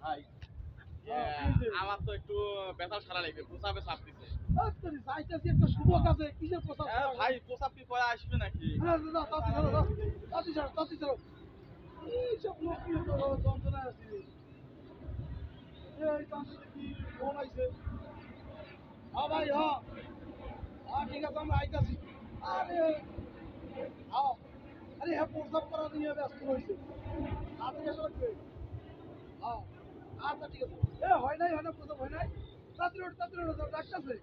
ভাই আমার তো একটু ব্যথার সারা লাগবে, প্রসাবে চাপ দিছে। যাইতেছি একটা শুভ কাজে, কিসের প্রসাব? ভাই প্রসাব কি পরে আসবে নাকি? তাড়াতাড়ি চলো। এইসব লোক কি যন্ত্রণায় আছি। এই তান্ত্রিক কি ফোন আইছে? হ্যাঁ ভাই, হ্যাঁ ঠিক আছে, আমরা আইতাছি। আরে হ্যাঁ, আরে হ্যাঁ, প্রসাব করা নিয়ে ব্যস্ত রয়েছে। তাড়াতাড়ি আসা লাগবে। হ্যাঁ আচ্ছা ঠিক আছে। হয় নাই প্রসাব হয় নাই। তাড়াতাড়ি ওঠ, ডাক্তারছে।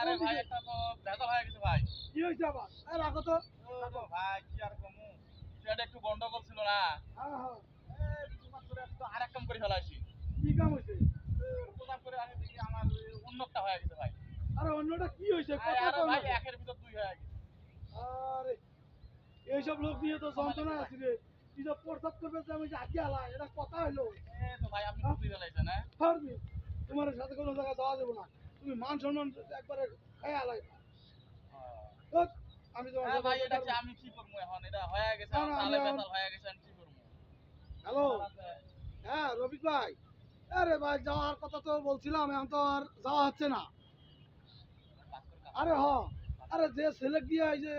আরে ভাই একটা তো ব্যথা হয়ে গেছে ভাই। কি হয়েছে আবার? রাখো তো। ভাই কি আর কমু, সেটা একটু গন্ডগোল ছিল না। হ্যাঁ হ্যাঁ, প্রসাব করে একটু আর এক কাম করে ফেলাইছি। কি কাম হয়েছে? প্রসাব করে আমি দেখি আমার উন্নতটা হয়ে গেছে ভাই। আরে অন্যটা কি হয়েছে? আরে ভাই একের ভিতর দুই হয়ে গেছে। আরে এইসব লোক নিয়ে তো যন্ত্রণা আছি রে। কি যে প্রসাব করবে যে আমি আগে আলা, এটা কথা হলো? তো ভাই আপনি বুঝতে ফেলাইছেন না? পারবি, তোমার সাথে কোনো জায়গায় যাওয়া যাবো না। তুমি মান সম্মান একবারে খাই আলাই। আমি তোমার ভাই এটা কি আমি কি করবো এখন? এটা হয়ে গেছে, তালে ব্যথা হয়ে গেছে, আমি কি করবো? হ্যালো, হ্যাঁ রফিক ভাই। আরে ভাই যাওয়ার কথা তো বলছিলাম, এখন তো আর যাওয়া হচ্ছে না। আরে আরে যে ছেলে দিয়ে এই যে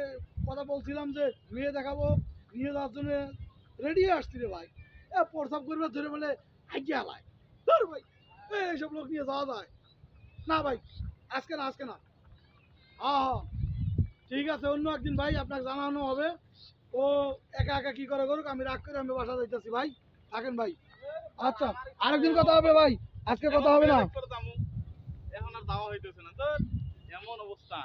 কথা বলছিলাম যে মেয়ে দেখাবো, নিয়ে যাওয়ার জন্য রেডি হয়ে আসছি রে ভাই। প্রস্তাব করবে ধরে বলে হাইকে হালায়। ধর ভাই, এইসব লোক নিয়ে যাওয়া যায় না ভাই। আজকে না। হ্যাঁ ঠিক আছে, অন্য একদিন ভাই আপনাকে জানানো হবে। ও একা কি করে করুক, আমি রাগ করে আমি বাসা যাইতেছি ভাই। থাকেন ভাই। আচ্ছা, আরেকদিন কথা হবে ভাই, আজকে কথা হবে না। এখন আর যাওয়া হইতেছে না তো, এমন অবস্থা।